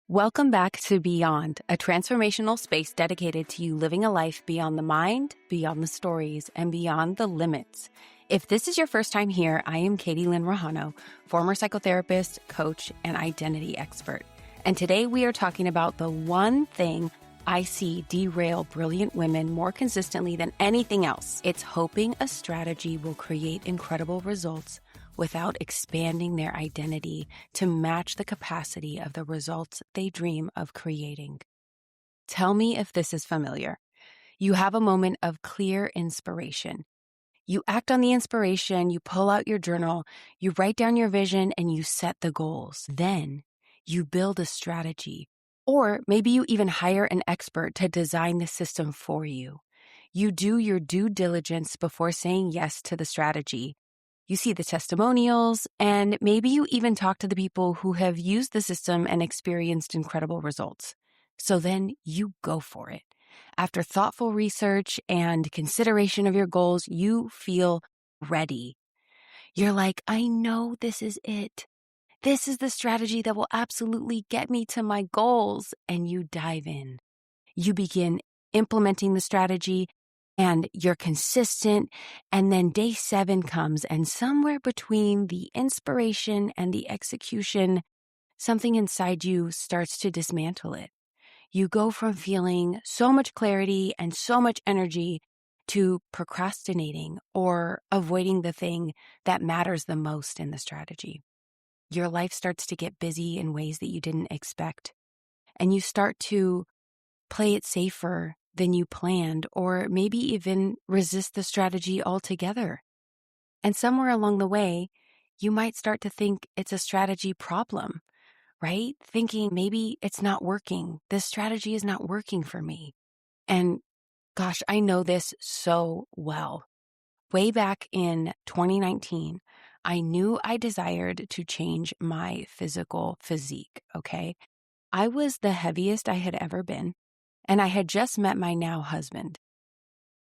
Welcome back to Beyond, a transformational space dedicated to you living a life beyond the mind, beyond the stories, and beyond the limits. If this is your first time here, I am Katie Lynn Rajano, former psychotherapist, coach, and identity expert. And today we are talking about the one thing I see derail brilliant women more consistently than anything else. It's hoping a strategy will create incredible results without expanding their identity to match the capacity of the results they dream of creating. Tell me if this is familiar. You have a moment of clear inspiration. You act on the inspiration, you pull out your journal, you write down your vision, and you set the goals. Then you build a strategy, or maybe you even hire an expert to design the system for you. You do your due diligence before saying yes to the strategy. You see the testimonials, and maybe you even talk to the people who have used the system and experienced incredible results. So then you go for it. After thoughtful research and consideration of your goals, you feel ready. You're like, I know this is it. This is the strategy that will absolutely get me to my goals. And you dive in. You begin implementing the strategy, and you're consistent, and then day 7 comes, and somewhere between the inspiration and the execution, something inside you starts to dismantle it. You go from feeling so much clarity and so much energy to procrastinating or avoiding the thing that matters the most in the strategy. Your life starts to get busy in ways that you didn't expect, and you start to play it safer than you planned, or maybe even resist the strategy altogether. And somewhere along the way, you might start to think it's a strategy problem, right? Thinking maybe it's not working. This strategy is not working for me. And gosh, I know this so well. Way back in 2019, I knew I desired to change my physical physique, okay? I was the heaviest I had ever been, and I had just met my now husband.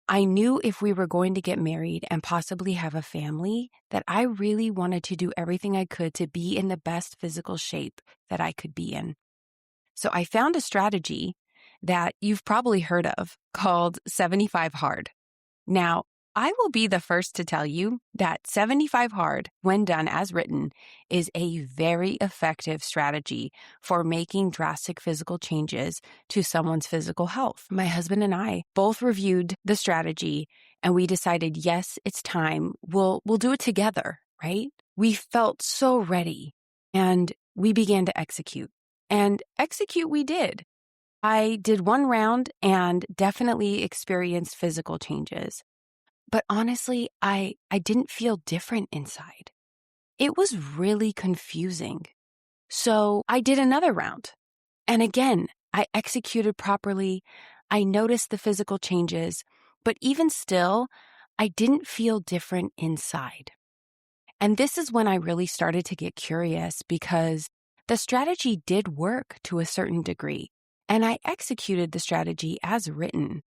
I knew if we were going to get married and possibly have a family, that I really wanted to do everything I could to be in the best physical shape that I could be in. So I found a strategy that you've probably heard of called 75 Hard. Now, I will be the first to tell you that 75 Hard, when done as written, is a very effective strategy for making drastic physical changes to someone's physical health. My husband and I both reviewed the strategy, and we decided, yes, it's time. We'll do it together, right? We felt so ready, and we began to execute. And execute we did. I did one round and definitely experienced physical changes. But honestly, I didn't feel different inside. It was really confusing. So I did another round. And again, I executed properly. I noticed the physical changes, but even still, I didn't feel different inside. And this is when I really started to get curious, because the strategy did work to a certain degree, and I executed the strategy as written.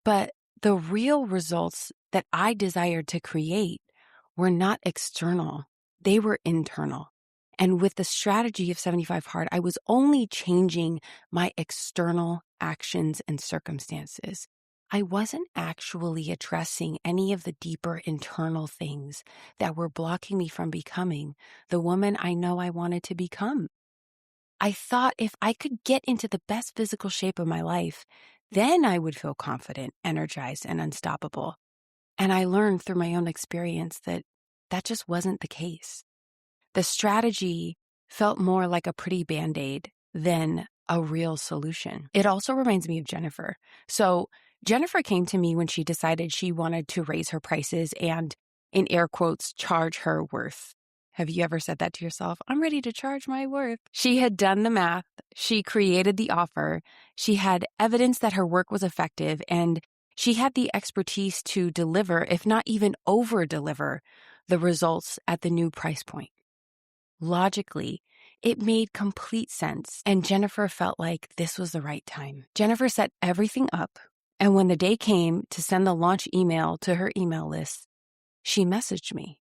But the real results that I desired to create were not external. They were internal. And with the strategy of 75 Hard, I was only changing my external actions and circumstances. I wasn't actually addressing any of the deeper internal things that were blocking me from becoming the woman I know I wanted to become. I thought if I could get into the best physical shape of my life, then I would feel confident, energized, and unstoppable. And I learned through my own experience that that just wasn't the case. The strategy felt more like a pretty Band-Aid than a real solution. It also reminds me of Jennifer. So Jennifer came to me when she decided she wanted to raise her prices and, in air quotes, charge her worth. Have you ever said that to yourself? I'm ready to charge my worth. She had done the math. She created the offer. She had evidence that her work was effective, and she had the expertise to deliver, if not even over-deliver, the results at the new price point. Logically, it made complete sense, and Jennifer felt like this was the right time. Jennifer set everything up, and when the day came to send the launch email to her email list, she messaged me.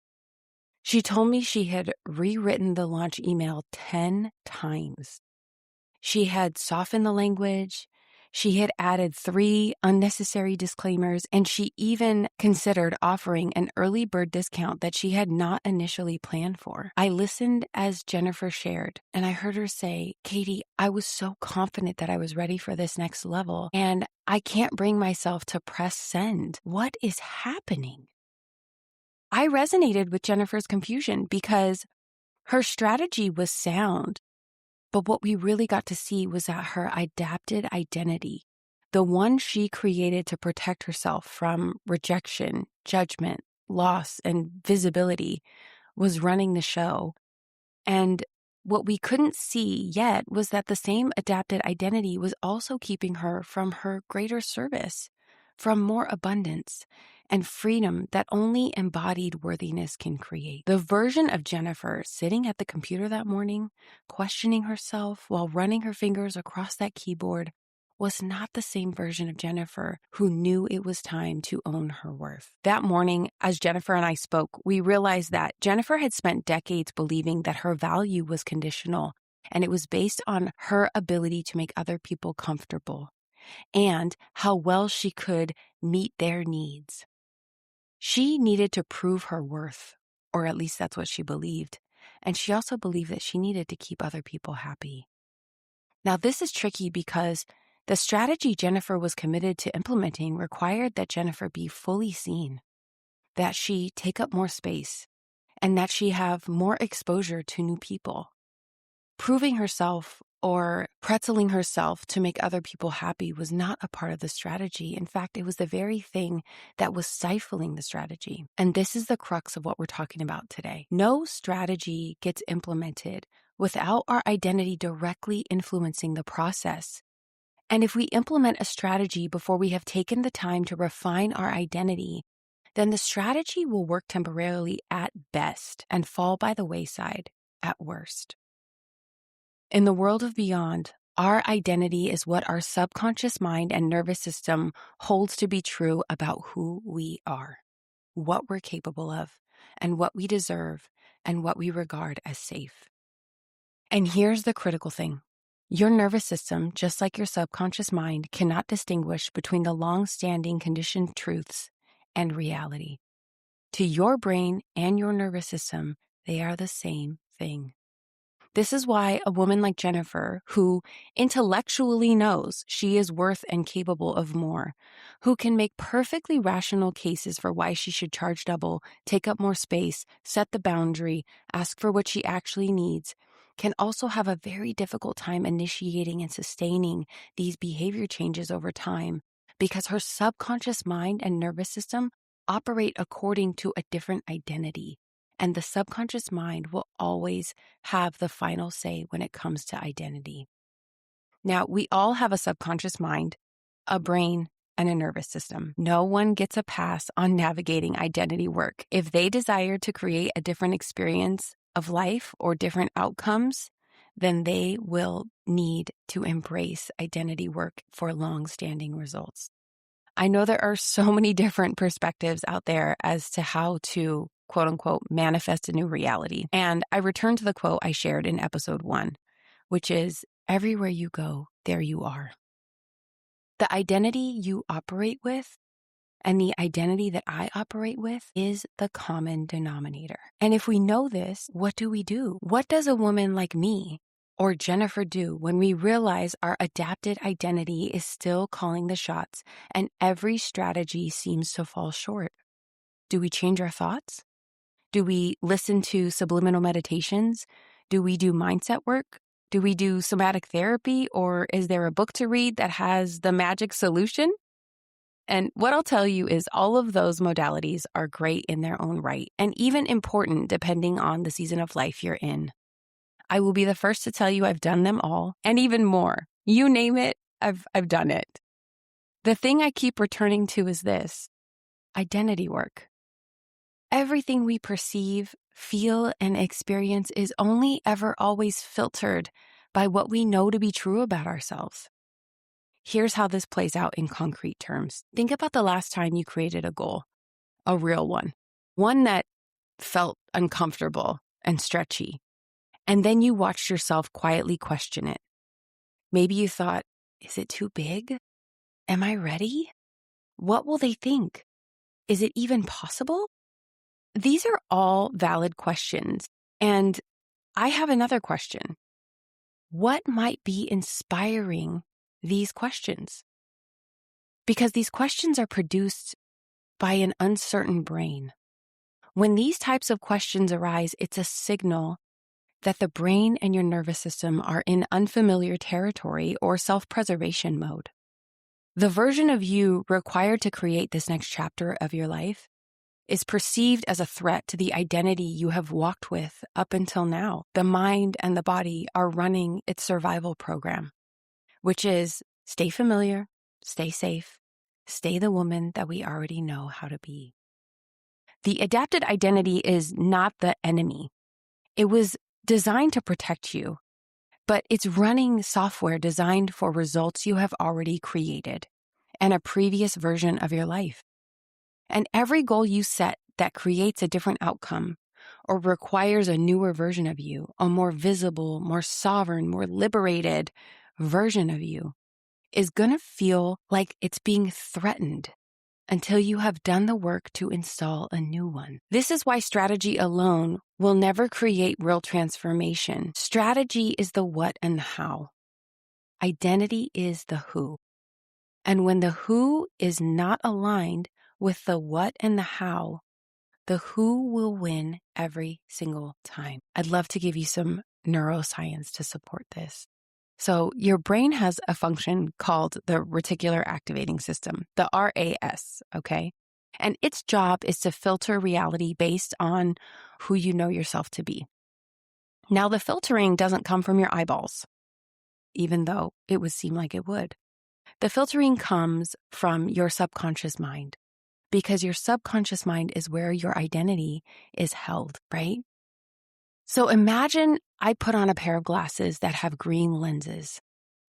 She told me she had rewritten the launch email 10 times. She had softened the language. She had added 3 unnecessary disclaimers, and she even considered offering an early bird discount that she had not initially planned for. I listened as Jennifer shared, and I heard her say, "Katie, I was so confident that I was ready for this next level, and I can't bring myself to press send. What is happening?" I resonated with Jennifer's confusion because her strategy was sound. But what we really got to see was that her adapted identity, the one she created to protect herself from rejection, judgment, loss, and visibility, was running the show. And what we couldn't see yet was that the same adapted identity was also keeping her from her greater service, from more abundance and freedom that only embodied worthiness can create. The version of Jennifer sitting at the computer that morning, questioning herself while running her fingers across that keyboard, was not the same version of Jennifer who knew it was time to own her worth. That morning, as Jennifer and I spoke, we realized that Jennifer had spent decades believing that her value was conditional, and it was based on her ability to make other people comfortable and how well she could meet their needs. She needed to prove her worth, or at least that's what she believed. And she also believed that she needed to keep other people happy. Now, this is tricky because the strategy Jennifer was committed to implementing required that Jennifer be fully seen, that she take up more space, and that she have more exposure to new people. Proving herself or pretzeling herself to make other people happy was not a part of the strategy. In fact, it was the very thing that was stifling the strategy. And this is the crux of what we're talking about today. No strategy gets implemented without our identity directly influencing the process. And if we implement a strategy before we have taken the time to refine our identity, then the strategy will work temporarily at best and fall by the wayside at worst. In the world of beyond, our identity is what our subconscious mind and nervous system holds to be true about who we are, what we're capable of, and what we deserve, and what we regard as safe. And here's the critical thing. Your nervous system, just like your subconscious mind, cannot distinguish between the long-standing conditioned truths and reality. To your brain and your nervous system, they are the same thing. This is why a woman like Jennifer, who intellectually knows she is worth and capable of more, who can make perfectly rational cases for why she should charge double, take up more space, set the boundary, ask for what she actually needs, can also have a very difficult time initiating and sustaining these behavior changes over time because her subconscious mind and nervous system operate according to a different identity. And the subconscious mind will always have the final say when it comes to identity. Now, we all have a subconscious mind, a brain, and a nervous system. No one gets a pass on navigating identity work. If they desire to create a different experience of life or different outcomes, then they will need to embrace identity work for long-standing results. I know there are so many different perspectives out there as to how to quote unquote, manifest a new reality. And I return to the quote I shared in episode 1, which is, everywhere you go, there you are. The identity you operate with and the identity that I operate with is the common denominator. And if we know this, what do we do? What does a woman like me or Jennifer do when we realize our adapted identity is still calling the shots and every strategy seems to fall short? Do we change our thoughts? Do we listen to subliminal meditations? Do we do mindset work? Do we do somatic therapy? Or is there a book to read that has the magic solution? And what I'll tell you is all of those modalities are great in their own right and even important depending on the season of life you're in. I will be the first to tell you I've done them all and even more. You name it, I've done it. The thing I keep returning to is this: identity work. Everything we perceive, feel, and experience is only ever always filtered by what we know to be true about ourselves. Here's how this plays out in concrete terms. Think about the last time you created a goal, a real one that felt uncomfortable and stretchy, and then you watched yourself quietly question it. Maybe you thought, is it too big? Am I ready? What will they think? Is it even possible? These are all valid questions. And I have another question. What might be inspiring these questions? Because these questions are produced by an uncertain brain. When these types of questions arise, it's a signal that the brain and your nervous system are in unfamiliar territory or self-preservation mode. The version of you required to create this next chapter of your life is perceived as a threat to the identity you have walked with up until now. The mind and the body are running its survival program, which is stay familiar, stay safe, stay the woman that we already know how to be. The adapted identity is not the enemy. It was designed to protect you, but it's running software designed for results you have already created and a previous version of your life. And every goal you set that creates a different outcome or requires a newer version of you, a more visible, more sovereign, more liberated version of you, is going to feel like it's being threatened until you have done the work to install a new one. This is why strategy alone will never create real transformation. Strategy is the what and the how. Identity is the who. And when the who is not aligned with the what and the how, the who will win every single time. I'd love to give you some neuroscience to support this. So your brain has a function called the Reticular Activating System, the RAS, okay? And its job is to filter reality based on who you know yourself to be. Now, the filtering doesn't come from your eyeballs, even though it would seem like it would. The filtering comes from your subconscious mind, because your subconscious mind is where your identity is held, right? So imagine I put on a pair of glasses that have green lenses.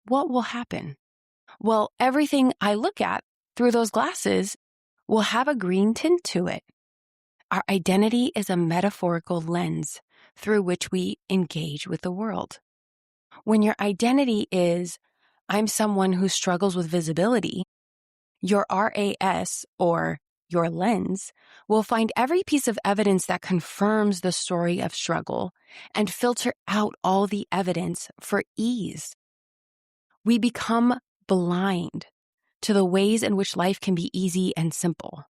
What will happen? Well, everything I look at through those glasses will have a green tint to it. Our identity is a metaphorical lens through which we engage with the world. When your identity is, I'm someone who struggles with visibility, your RAS, or your lens, will find every piece of evidence that confirms the story of struggle and filter out all the evidence for ease. We become blind to the ways in which life can be easy and simple.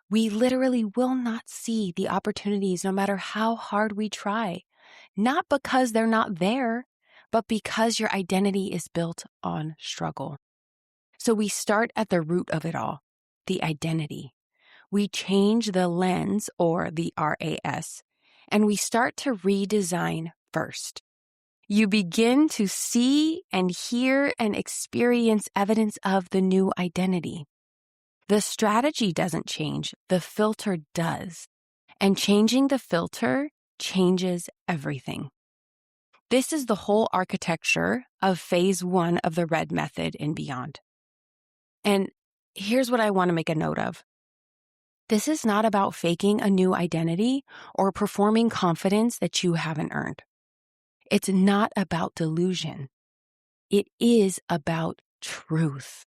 We literally will not see the opportunities no matter how hard we try, not because they're not there, but because your identity is built on struggle. So we start at the root of it all, the identity. We change the lens, or the RAS, and we start to redesign first. You begin to see and hear and experience evidence of the new identity. The strategy doesn't change, the filter does. And changing the filter changes everything. This is the whole architecture of phase 1 of the RED method and beyond. And here's what I want to make a note of. This is not about faking a new identity or performing confidence that you haven't earned. It's not about delusion. It is about truth.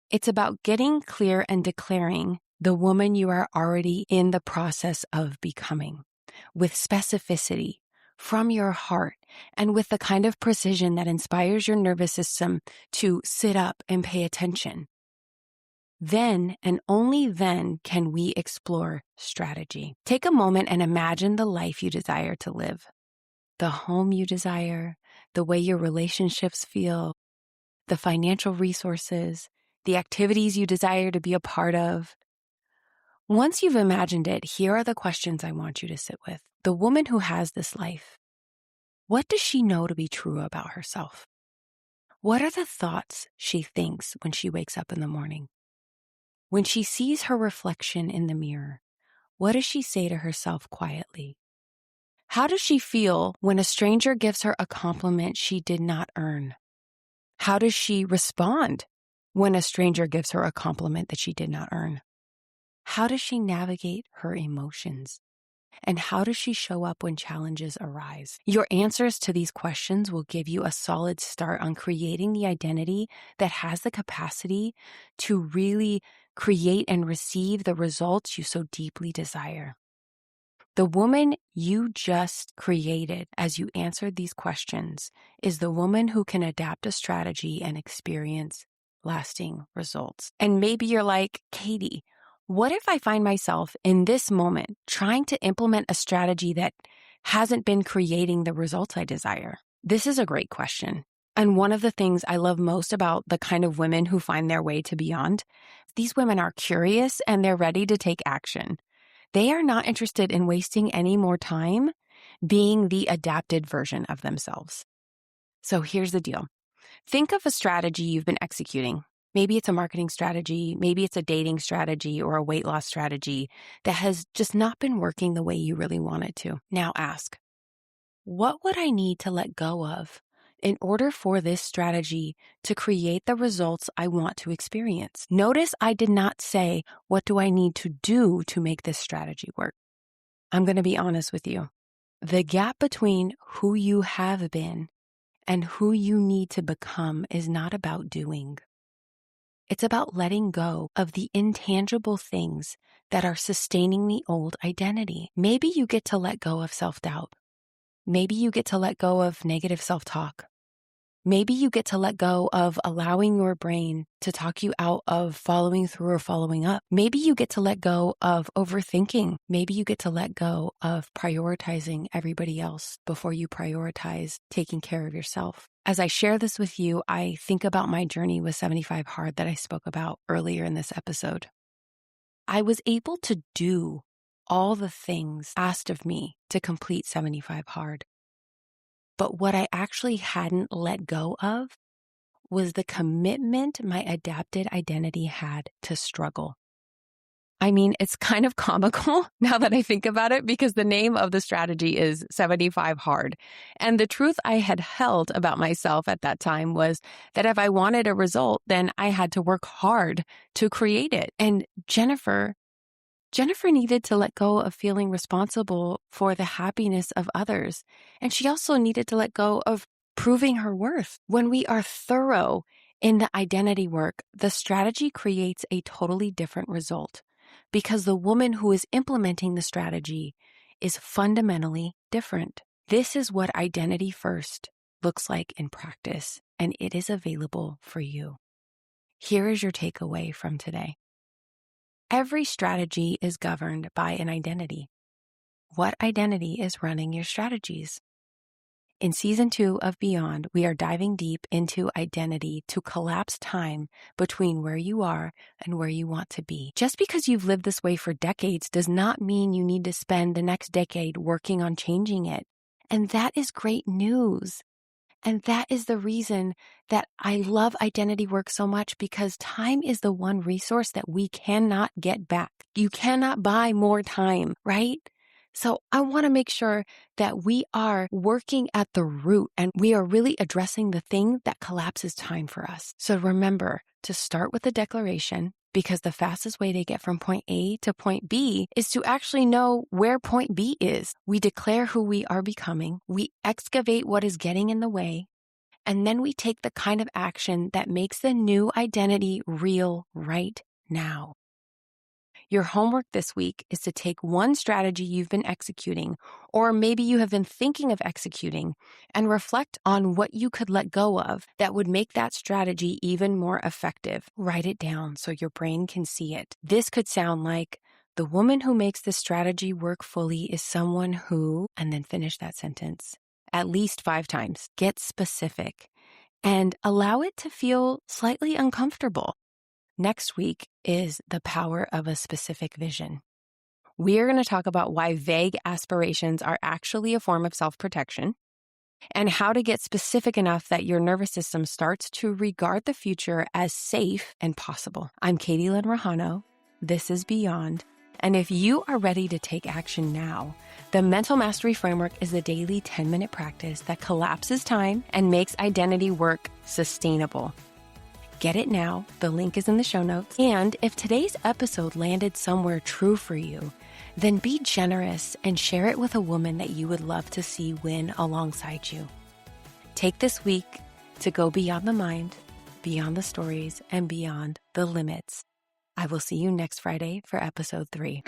It's about getting clear and declaring the woman you are already in the process of becoming, with specificity, from your heart, and with the kind of precision that inspires your nervous system to sit up and pay attention. Then and only then can we explore strategy. Take a moment and imagine the life you desire to live, the home you desire, the way your relationships feel, the financial resources, the activities you desire to be a part of. Once you've imagined it, here are the questions I want you to sit with. The woman who has this life, what does she know to be true about herself? What are the thoughts she thinks when she wakes up in the morning? When she sees her reflection in the mirror, what does she say to herself quietly? How does she feel when a stranger gives her a compliment she did not earn? How does she respond when a stranger gives her a compliment that she did not earn? How does she navigate her emotions? And how does she show up when challenges arise? Your answers to these questions will give you a solid start on creating the identity that has the capacity to really create and receive the results you so deeply desire. The woman you just created as you answered these questions is the woman who can adapt a strategy and experience lasting results. And maybe you're like, Katie, what if I find myself in this moment trying to implement a strategy that hasn't been creating the results I desire? This is a great question. And one of the things I love most about the kind of women who find their way to beyond, these women are curious and they're ready to take action. They are not interested in wasting any more time being the adapted version of themselves. So here's the deal. Think of a strategy you've been executing. Maybe it's a marketing strategy, maybe it's a dating strategy or a weight loss strategy that has just not been working the way you really want it to. Now ask, what would I need to let go of in order for this strategy to create the results I want to experience? Notice I did not say, what do I need to do to make this strategy work? I'm going to be honest with you. The gap between who you have been and who you need to become is not about doing. It's about letting go of the intangible things that are sustaining the old identity. Maybe you get to let go of self-doubt. Maybe you get to let go of negative self-talk. Maybe you get to let go of allowing your brain to talk you out of following through or following up. Maybe you get to let go of overthinking. Maybe you get to let go of prioritizing everybody else before you prioritize taking care of yourself. As I share this with you, I think about my journey with 75 Hard that I spoke about earlier in this episode. I was able to do all the things asked of me to complete 75 Hard. But what I actually hadn't let go of was the commitment my adapted identity had to struggle. I mean, it's kind of comical now that I think about it because the name of the strategy is 75 Hard. And the truth I had held about myself at that time was that if I wanted a result, then I had to work hard to create it. And Jennifer needed to let go of feeling responsible for the happiness of others. And she also needed to let go of proving her worth. When we are thorough in the identity work, the strategy creates a totally different result because the woman who is implementing the strategy is fundamentally different. This is what identity first looks like in practice, and it is available for you. Here is your takeaway from today. Every strategy is governed by an identity. What identity is running your strategies? In Season 2 of Beyond, we are diving deep into identity to collapse time between where you are and where you want to be. Just because you've lived this way for decades does not mean you need to spend the next decade working on changing it. And that is great news. And that is the reason that I love identity work so much, because time is the one resource that we cannot get back. You cannot buy more time, right? So I want to make sure that we are working at the root and we are really addressing the thing that collapses time for us. So remember to start with a declaration, because the fastest way to get from point A to point B is to actually know where point B is. We declare who we are becoming, we excavate what is getting in the way, and then we take the kind of action that makes the new identity real right now. Your homework this week is to take one strategy you've been executing, or maybe you have been thinking of executing, and reflect on what you could let go of that would make that strategy even more effective. Write it down so your brain can see it. This could sound like, the woman who makes this strategy work fully is someone who, and then finish that sentence at least 5 times. Get specific and allow it to feel slightly uncomfortable. Next week is the power of a specific vision. We are going to talk about why vague aspirations are actually a form of self-protection and how to get specific enough that your nervous system starts to regard the future as safe and possible. I'm Katie Lynn Rajano. This is Beyond. And if you are ready to take action now, the Mental Mastery Framework is a daily 10-minute practice that collapses time and makes identity work sustainable. Get it now. The link is in the show notes. And if today's episode landed somewhere true for you, Then be generous and share it with a woman that you would love to see win alongside you. Take this week to go beyond the mind, beyond the stories, and beyond the limits. I will see you next Friday for episode 3.